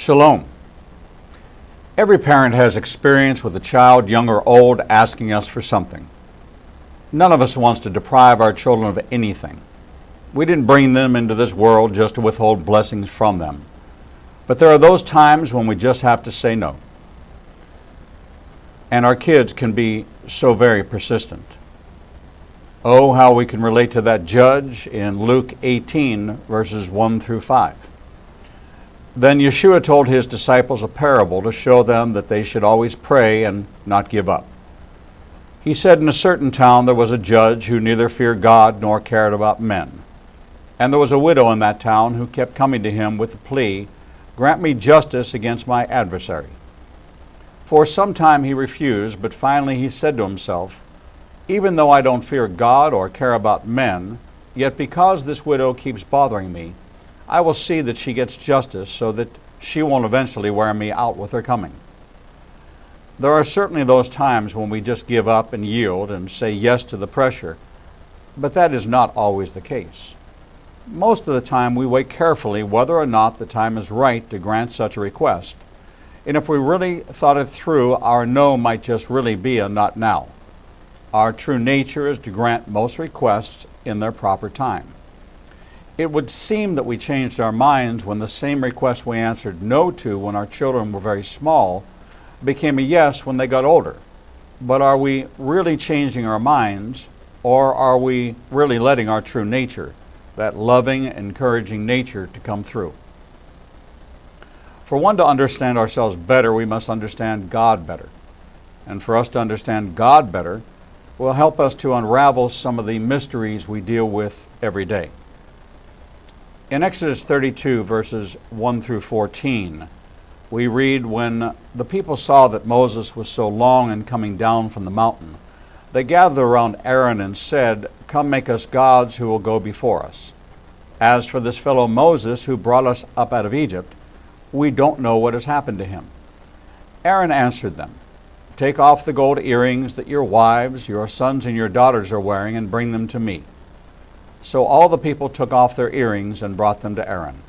Shalom. Every parent has experience with a child, young or old, asking us for something. None of us wants to deprive our children of anything. We didn't bring them into this world just to withhold blessings from them. But there are those times when we just have to say no. And our kids can be so very persistent. Oh, how we can relate to that judge in Luke 18, verses 1 through 5. Then Yeshua told his disciples a parable to show them that they should always pray and not give up. He said, in a certain town there was a judge who neither feared God nor cared about men. And there was a widow in that town who kept coming to him with the plea, "Grant me justice against my adversary." For some time he refused, but finally he said to himself, "Even though I don't fear God or care about men, yet because this widow keeps bothering me, I will see that she gets justice so that she won't eventually wear me out with her coming." There are certainly those times when we just give up and yield and say yes to the pressure, but that is not always the case. Most of the time we weigh carefully whether or not the time is right to grant such a request, and if we really thought it through, our no might just really be a not now. Our true nature is to grant most requests in their proper time. It would seem that we changed our minds when the same request we answered no to when our children were very small became a yes when they got older. But are we really changing our minds, or are we really letting our true nature, that loving, encouraging nature, to come through? For one to understand ourselves better, we must understand God better. And for us to understand God better will help us to unravel some of the mysteries we deal with every day. In Exodus 32, verses 1 through 14, we read, when the people saw that Moses was so long in coming down from the mountain, they gathered around Aaron and said, "Come, make us gods who will go before us. As for this fellow Moses who brought us up out of Egypt, we don't know what has happened to him." Aaron answered them, "Take off the gold earrings that your wives, your sons, and your daughters are wearing and bring them to me." So all the people took off their earrings and brought them to Aaron.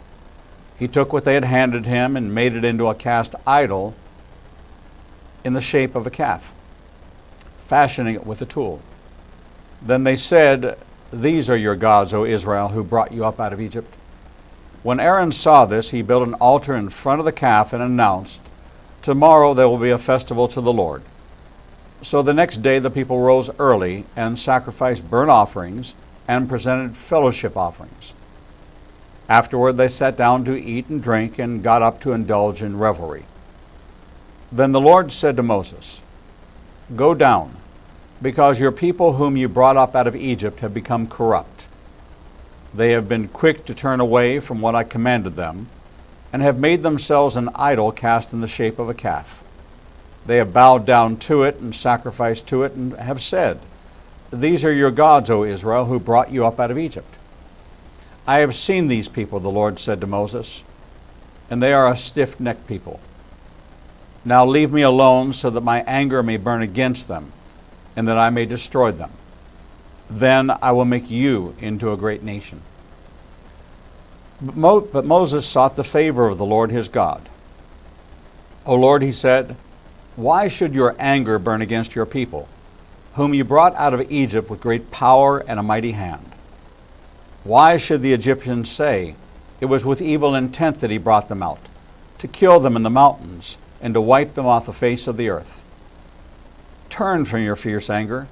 He took what they had handed him and made it into a cast idol in the shape of a calf, fashioning it with a tool. Then they said, "These are your gods, O Israel, who brought you up out of Egypt." When Aaron saw this, he built an altar in front of the calf and announced, "Tomorrow there will be a festival to the Lord." So the next day the people rose early and sacrificed burnt offerings and presented fellowship offerings. Afterward they sat down to eat and drink and got up to indulge in revelry. Then the Lord said to Moses, "Go down, because your people whom you brought up out of Egypt have become corrupt. They have been quick to turn away from what I commanded them, and have made themselves an idol cast in the shape of a calf. They have bowed down to it and sacrificed to it and have said, 'These are your gods, O Israel, who brought you up out of Egypt.' I have seen these people," the Lord said to Moses, "and they are a stiff-necked people. Now leave me alone so that my anger may burn against them, and that I may destroy them. Then I will make you into a great nation." But Moses sought the favor of the Lord his God. "O Lord," he said, "why should your anger burn against your people, whom you brought out of Egypt with great power and a mighty hand? Why should the Egyptians say, 'It was with evil intent that he brought them out, to kill them in the mountains and to wipe them off the face of the earth'? Turn from your fierce anger,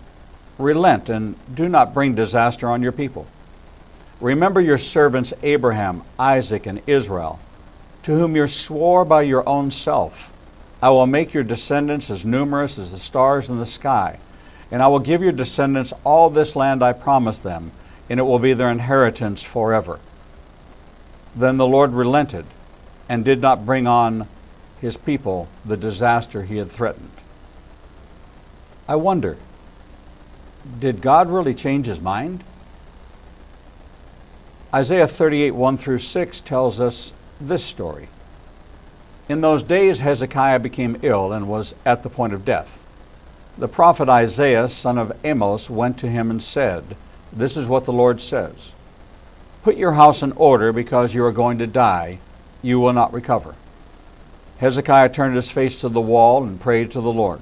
relent, and do not bring disaster on your people. Remember your servants Abraham, Isaac, and Israel, to whom you swore by your own self, 'I will make your descendants as numerous as the stars in the sky, and I will give your descendants all this land I promised them, and it will be their inheritance forever.' Then the Lord relented and did not bring on his people the disaster he had threatened." I wonder, did God really change his mind? Isaiah 38, 1 through 6 tells us this story. In those days Hezekiah became ill and was at the point of death. The prophet Isaiah, son of Amos, went to him and said, "This is what the Lord says. Put your house in order because you are going to die. You will not recover. Hezekiah turned his face to the wall and prayed to the Lord.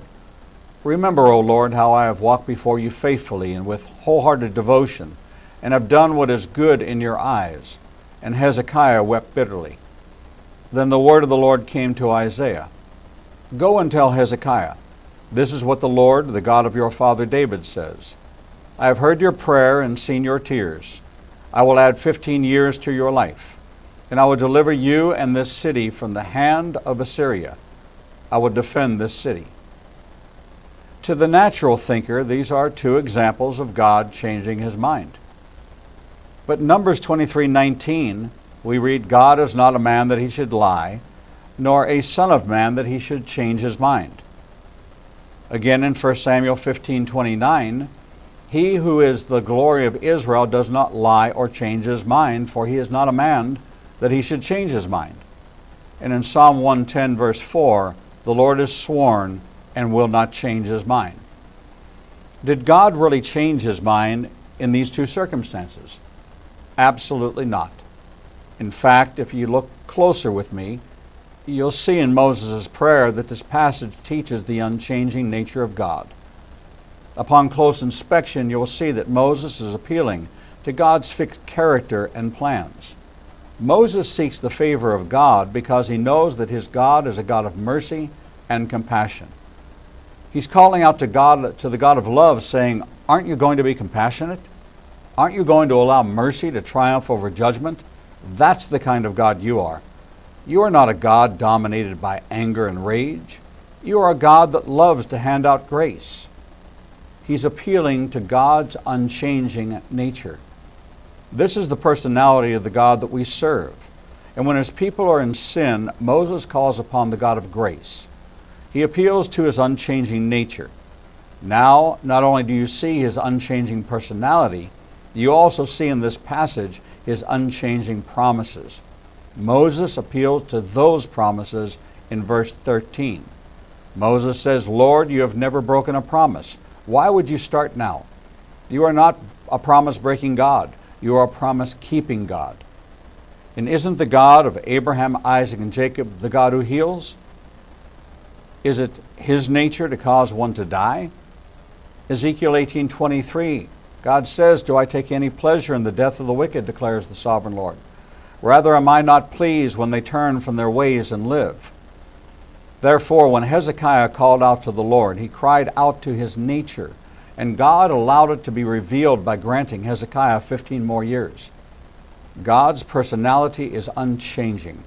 Remember, O Lord, how I have walked before you faithfully and with wholehearted devotion, and have done what is good in your eyes. And Hezekiah wept bitterly. Then the word of the Lord came to Isaiah. Go and tell Hezekiah, this is what the Lord, the God of your father David, says. I have heard your prayer and seen your tears. I will add 15 years to your life, and I will deliver you and this city from the hand of Assyria. I will defend this city. To the natural thinker, these are two examples of God changing his mind. But Numbers 23:19, we read, God is not a man that he should lie, nor a son of man that he should change his mind. Again in 1 Samuel 15:29, he who is the glory of Israel does not lie or change his mind, for he is not a man that he should change his mind. And in Psalm 110 verse 4, the Lord is sworn and will not change his mind. Did God really change his mind in these two circumstances? Absolutely not. In fact, if you look closer with me, you'll see in Moses' prayer that this passage teaches the unchanging nature of God. Upon close inspection, you'll see that Moses is appealing to God's fixed character and plans. Moses seeks the favor of God because he knows that his God is a God of mercy and compassion. He's calling out to God, to the God of love, saying, aren't you going to be compassionate? Aren't you going to allow mercy to triumph over judgment? That's the kind of God you are. You are not a God dominated by anger and rage. You are a God that loves to hand out grace. He's appealing to God's unchanging nature. This is the personality of the God that we serve. And when his people are in sin, Moses calls upon the God of grace. He appeals to his unchanging nature. Now, not only do you see his unchanging personality, you also see in this passage his unchanging promises. Moses appeals to those promises in verse 13. Moses says, Lord, you have never broken a promise. Why would you start now? You are not a promise-breaking God. You are a promise-keeping God. And isn't the God of Abraham, Isaac, and Jacob the God who heals? Is it his nature to cause one to die? Ezekiel 18:23, God says, do I take any pleasure in the death of the wicked, declares the sovereign Lord. Rather am I not pleased when they turn from their ways and live. Therefore, when Hezekiah called out to the Lord, he cried out to his nature, and God allowed it to be revealed by granting Hezekiah 15 more years. God's personality is unchanging.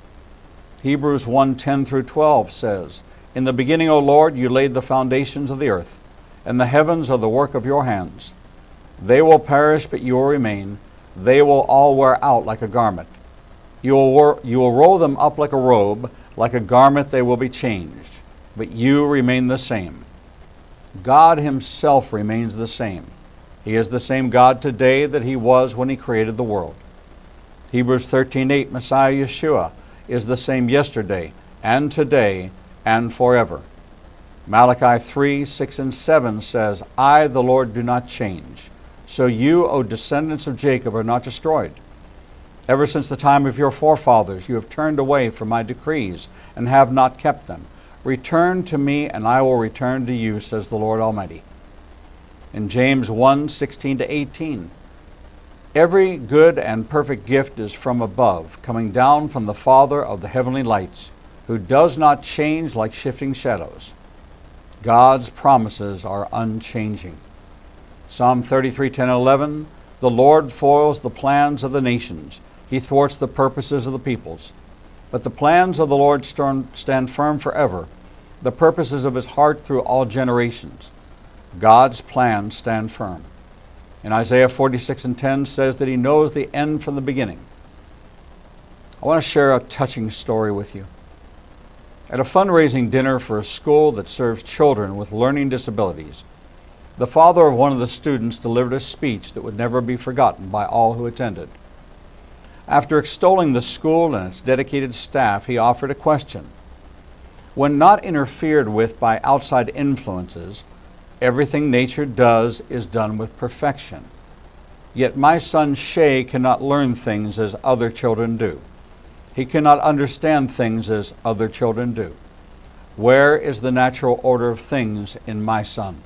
Hebrews 1:10 through 12 says, in the beginning, O Lord, you laid the foundations of the earth, and the heavens are the work of your hands. They will perish, but you will remain. They will all wear out like a garment. You will roll them up like a robe, like a garment they will be changed. But you remain the same. God himself remains the same. He is the same God today that he was when he created the world. Hebrews 13:8, Messiah Yeshua is the same yesterday and today and forever. Malachi 3:6 and 7 says, I, the Lord, do not change. So you, O descendants of Jacob, are not destroyed. Ever since the time of your forefathers, you have turned away from my decrees and have not kept them. Return to me, and I will return to you, says the Lord Almighty. In James 1:16 to 18, every good and perfect gift is from above, coming down from the Father of the heavenly lights, who does not change like shifting shadows. God's promises are unchanging. Psalm 33:10-11, the Lord foils the plans of the nations. He thwarts the purposes of the peoples. But the plans of the Lord stand firm forever, the purposes of his heart through all generations. God's plans stand firm. And Isaiah 46:10 says that he knows the end from the beginning. I want to share a touching story with you. At a fundraising dinner for a school that serves children with learning disabilities, the father of one of the students delivered a speech that would never be forgotten by all who attended. After extolling the school and its dedicated staff, he offered a question. When not interfered with by outside influences, everything nature does is done with perfection. Yet my son Shay cannot learn things as other children do. He cannot understand things as other children do. Where is the natural order of things in my son?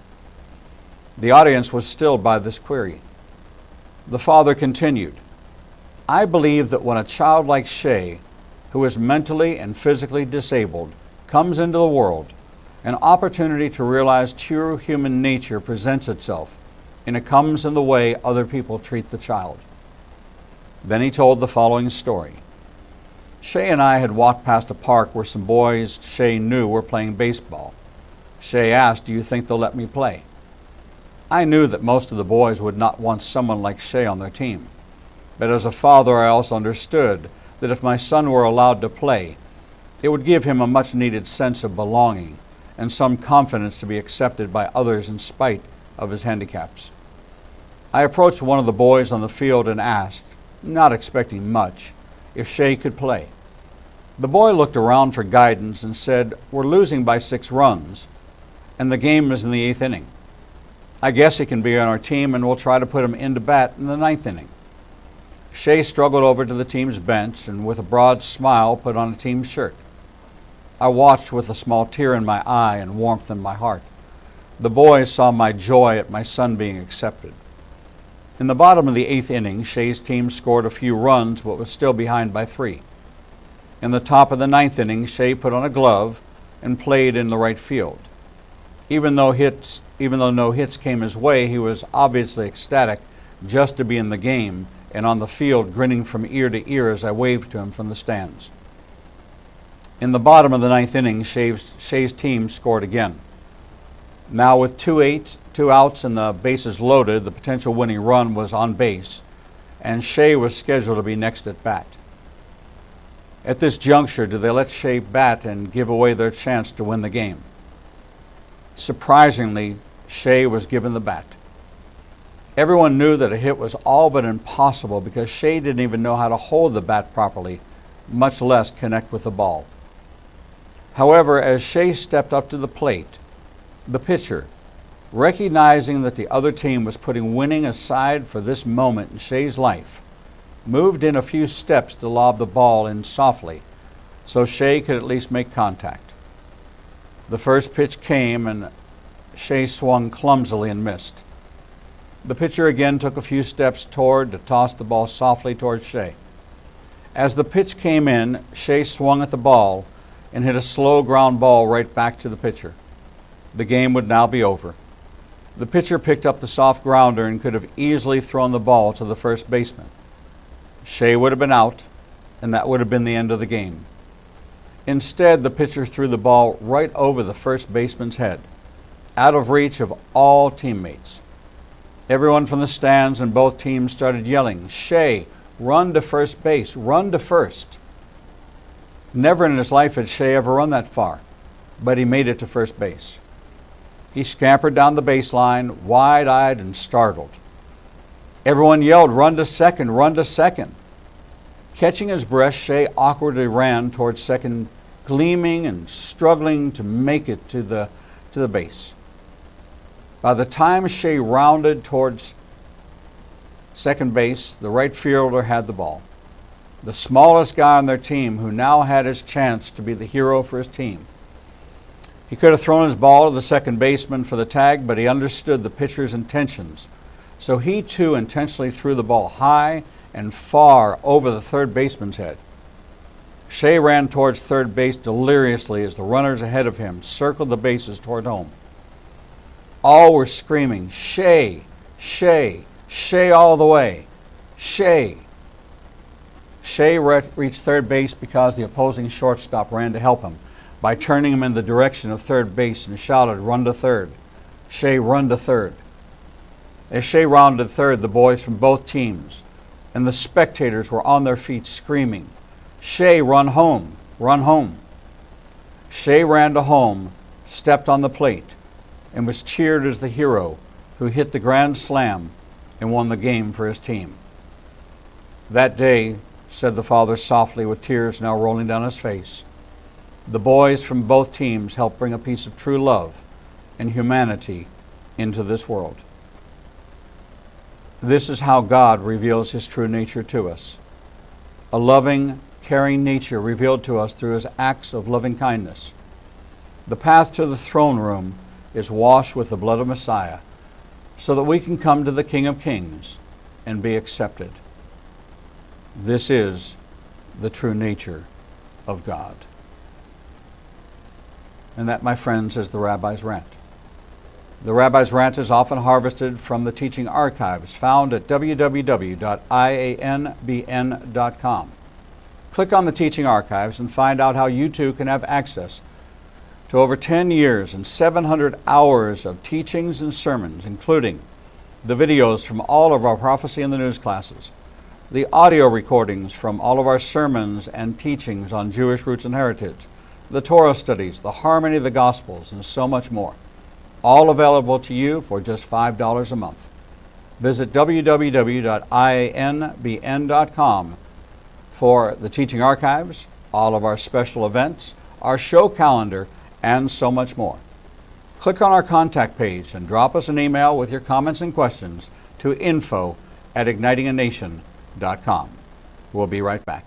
The audience was stilled by this query. The father continued, I believe that when a child like Shay, who is mentally and physically disabled, comes into the world, an opportunity to realize true human nature presents itself, and it comes in the way other people treat the child. Then he told the following story. Shay and I had walked past a park where some boys Shay knew were playing baseball. Shay asked, do you think they'll let me play? I knew that most of the boys would not want someone like Shay on their team. But as a father, I also understood that if my son were allowed to play, it would give him a much-needed sense of belonging and some confidence to be accepted by others in spite of his handicaps. I approached one of the boys on the field and asked, not expecting much, if Shay could play. The boy looked around for guidance and said, we're losing by 6 runs, and the game is in the 8th inning. I guess he can be on our team, and we'll try to put him into bat in the 9th inning. Shay struggled over to the team's bench and with a broad smile put on a team shirt. I watched with a small tear in my eye and warmth in my heart. The boys saw my joy at my son being accepted. In the bottom of the 8th inning, Shay's team scored a few runs but was still behind by 3. In the top of the 9th inning, Shay put on a glove and played in the right field. Even though no hits came his way, he was obviously ecstatic just to be in the game and on the field, grinning from ear to ear as I waved to him from the stands. In the bottom of the 9th inning, Shay's team scored again. Now with 2 outs and the bases loaded, the potential winning run was on base, and Shay was scheduled to be next at bat. At this juncture, did they let Shay bat and give away their chance to win the game? Surprisingly, Shay was given the bat. Everyone knew that a hit was all but impossible because Shay didn't even know how to hold the bat properly, much less connect with the ball. However, as Shay stepped up to the plate, the pitcher, recognizing that the other team was putting winning aside for this moment in Shay's life, moved in a few steps to lob the ball in softly so Shay could at least make contact. The first pitch came and Shay swung clumsily and missed. The pitcher again took a few steps to toss the ball softly towards Shay. As the pitch came in, Shay swung at the ball and hit a slow ground ball right back to the pitcher. The game would now be over. The pitcher picked up the soft grounder and could have easily thrown the ball to the first baseman. Shay would have been out, and that would have been the end of the game. Instead, the pitcher threw the ball right over the first baseman's head, out of reach of all teammates. Everyone from the stands and both teams started yelling, Shay, run to first base, run to first. Never in his life had Shay ever run that far, but he made it to first base. He scampered down the baseline, wide-eyed and startled. Everyone yelled, run to second, run to second. Catching his breath, Shay awkwardly ran towards second, gleaming and struggling to make it to the base. By the time Shay rounded towards second base, the right fielder had the ball. The smallest guy on their team, who now had his chance to be the hero for his team. He could have thrown his ball to the second baseman for the tag, but he understood the pitcher's intentions. So he too intentionally threw the ball high and far over the third baseman's head. Shay ran towards third base deliriously as the runners ahead of him circled the bases toward home. All were screaming, Shay, Shay, Shay all the way, Shay. Shay reached third base because the opposing shortstop ran to help him by turning him in the direction of third base and shouted, run to third, Shay, run to third. As Shay rounded third, the boys from both teams and the spectators were on their feet screaming, Shay, run home, run home. Shay ran to home, stepped on the plate, and was cheered as the hero who hit the grand slam and won the game for his team. That day, said the father softly with tears now rolling down his face, the boys from both teams helped bring a piece of true love and humanity into this world. This is how God reveals His true nature to us. A loving, caring nature revealed to us through his acts of loving kindness. The path to the throne room is washed with the blood of Messiah, so that we can come to the King of Kings and be accepted. This is the true nature of God. And that, my friends, is the Rabbi's Rant. The Rabbi's Rant is often harvested from the teaching archives found at www.ianbn.com. Click on the teaching archives and find out how you too can have access to over 10 years and 700 hours of teachings and sermons, including the videos from all of our Prophecy in the News classes, the audio recordings from all of our sermons and teachings on Jewish roots and heritage, the Torah studies, the harmony of the Gospels, and so much more. All available to you for just $5 a month. Visit www.ianbn.com for the teaching archives, all of our special events, our show calendar, and so much more. Click on our contact page and drop us an email with your comments and questions to info@ignitinganation.com. We'll be right back.